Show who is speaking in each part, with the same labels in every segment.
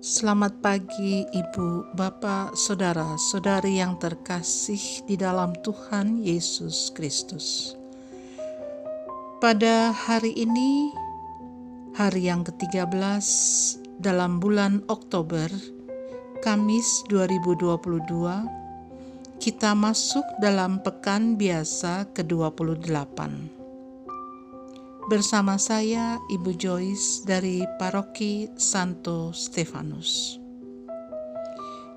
Speaker 1: Selamat pagi Ibu, Bapak, Saudara-saudari yang terkasih di dalam Tuhan Yesus Kristus. Pada hari ini, hari yang ke-13 dalam bulan Oktober, Kamis 2022, kita masuk dalam pekan biasa ke-28. Bersama saya, Ibu Joyce dari Paroki Santo Stefanus.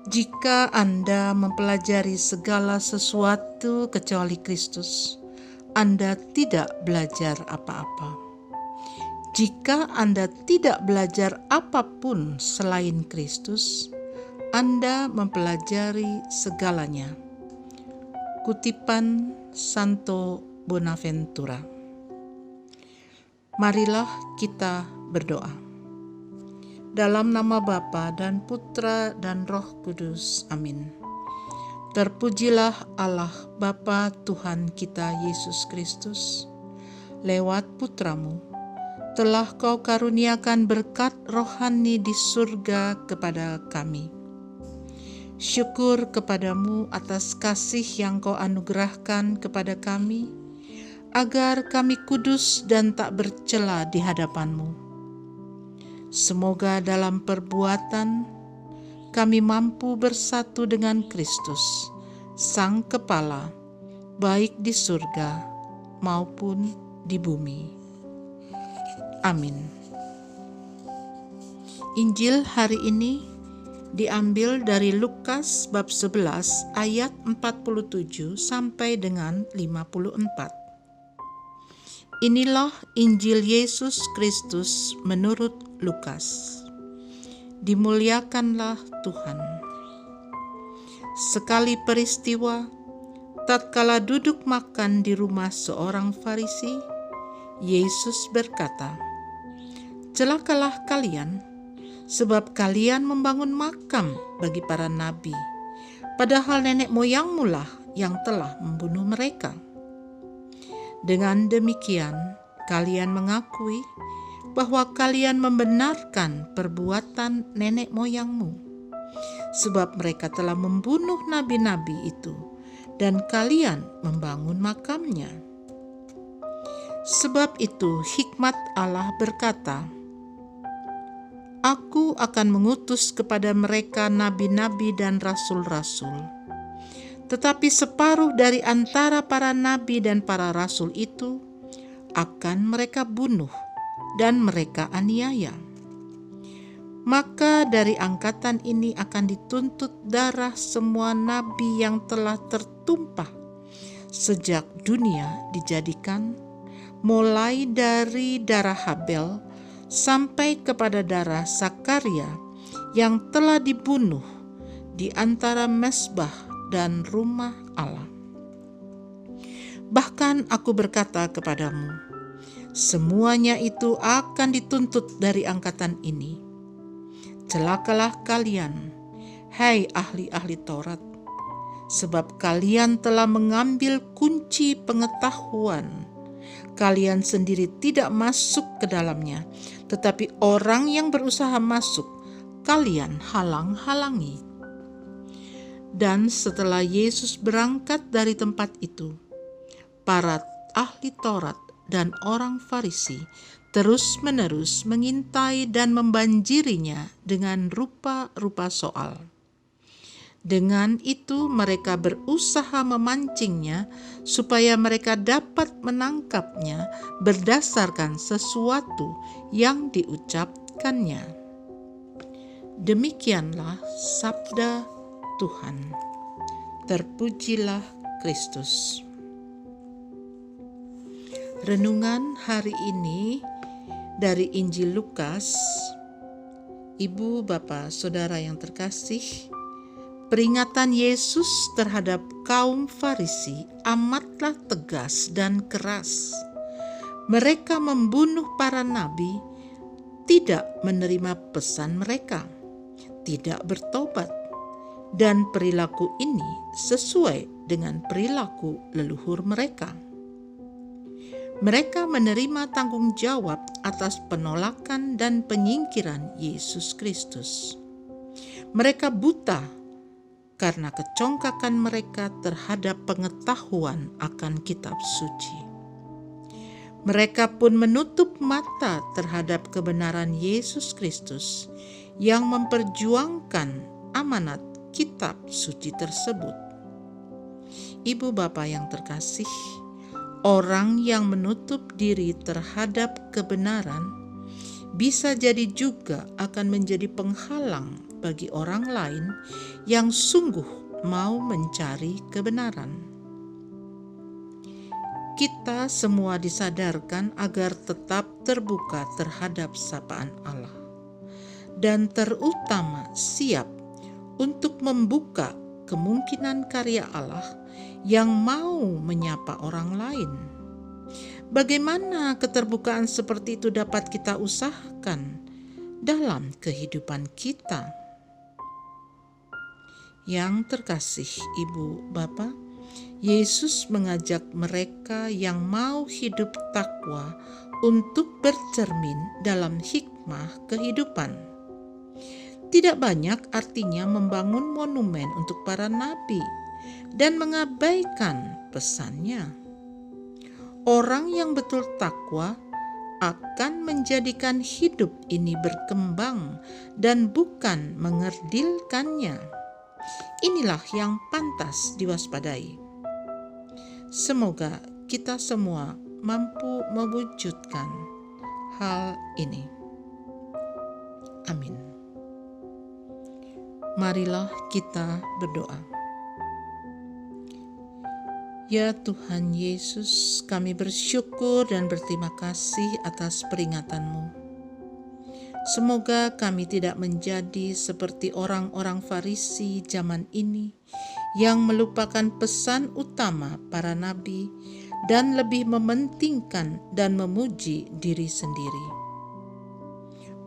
Speaker 1: Jika Anda mempelajari segala sesuatu kecuali Kristus, Anda tidak belajar apa-apa. Jika Anda tidak belajar apapun selain Kristus, Anda mempelajari segalanya. Kutipan Santo Bonaventura. Marilah kita berdoa. Dalam nama Bapa dan Putra dan Roh Kudus. Amin. Terpujilah Allah Bapa Tuhan kita Yesus Kristus. Lewat Putramu, telah Kau karuniakan berkat rohani di surga kepada kami. Syukur kepadamu atas kasih yang Kau anugerahkan kepada kami, agar kami kudus dan tak bercela di hadapan-Mu. Semoga dalam perbuatan kami mampu bersatu dengan Kristus, Sang Kepala, baik di surga maupun di bumi. Amin. Injil hari ini diambil dari Lukas bab 11 ayat 47 sampai dengan 54. Inilah Injil Yesus Kristus menurut Lukas. Dimuliakanlah Tuhan. Sekali peristiwa, tatkala duduk makan di rumah seorang Farisi, Yesus berkata, "Celakalah kalian, sebab kalian membangun makam bagi para nabi, padahal nenek moyangmu lah yang telah membunuh mereka. Dengan demikian, kalian mengakui bahwa kalian membenarkan perbuatan nenek moyangmu, sebab mereka telah membunuh nabi-nabi itu, dan kalian membangun makamnya. Sebab itu hikmat Allah berkata, Aku akan mengutus kepada mereka nabi-nabi dan rasul-rasul. Tetapi separuh dari antara para nabi dan para rasul itu akan mereka bunuh dan mereka aniaya. Maka dari angkatan ini akan dituntut darah semua nabi yang telah tertumpah sejak dunia dijadikan, mulai dari darah Habel sampai kepada darah Sakaria yang telah dibunuh di antara mezbah dan rumah Allah. Bahkan aku berkata kepadamu, semuanya itu akan dituntut dari angkatan ini. Celakalah kalian, hai ahli-ahli Taurat, sebab kalian telah mengambil kunci pengetahuan. Kalian sendiri tidak masuk ke dalamnya, tetapi orang yang berusaha masuk, kalian halang-halangi." Dan setelah Yesus berangkat dari tempat itu, para ahli Taurat dan orang Farisi terus-menerus mengintai dan membanjirinya dengan rupa-rupa soal. Dengan itu mereka berusaha memancingnya supaya mereka dapat menangkapnya berdasarkan sesuatu yang diucapkannya. Demikianlah sabda Tuhan. Terpujilah Kristus. Renungan hari ini dari Injil Lukas. Ibu, Bapak, Saudara yang terkasih, peringatan Yesus terhadap kaum Farisi amatlah tegas dan keras. Mereka membunuh para nabi, tidak menerima pesan mereka, tidak bertobat, dan perilaku ini sesuai dengan perilaku leluhur mereka. Mereka menerima tanggung jawab atas penolakan dan penyingkiran Yesus Kristus. Mereka buta karena kecongkakan mereka terhadap pengetahuan akan kitab suci. Mereka pun menutup mata terhadap kebenaran Yesus Kristus yang memperjuangkan amanat kitab suci tersebut. Ibu bapa yang terkasih, orang yang menutup diri terhadap kebenaran bisa jadi juga akan menjadi penghalang bagi orang lain yang sungguh mau mencari kebenaran. Kita semua disadarkan agar tetap terbuka terhadap sapaan Allah, dan terutama siap untuk membuka kemungkinan karya Allah yang mau menyapa orang lain. Bagaimana keterbukaan seperti itu dapat kita usahakan dalam kehidupan kita? Yang terkasih ibu bapa, Yesus mengajak mereka yang mau hidup takwa untuk bercermin dalam hikmah kehidupan. Tidak banyak artinya membangun monumen untuk para nabi dan mengabaikan pesannya. Orang yang betul takwa akan menjadikan hidup ini berkembang dan bukan mengerdilkannya. Inilah yang pantas diwaspadai. Semoga kita semua mampu mewujudkan hal ini. Amin. Marilah kita berdoa. Ya Tuhan Yesus, kami bersyukur dan berterima kasih atas peringatan-Mu. Semoga kami tidak menjadi seperti orang-orang Farisi zaman ini yang melupakan pesan utama para nabi dan lebih mementingkan dan memuji diri sendiri.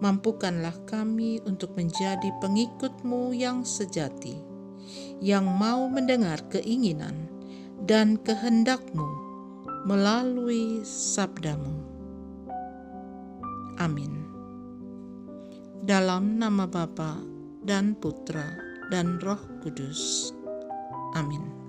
Speaker 1: Mampukanlah kami untuk menjadi pengikut-Mu yang sejati, yang mau mendengar keinginan dan kehendak-Mu melalui sabda-Mu. Amin. Dalam nama Bapa dan Putra dan Roh Kudus. Amin.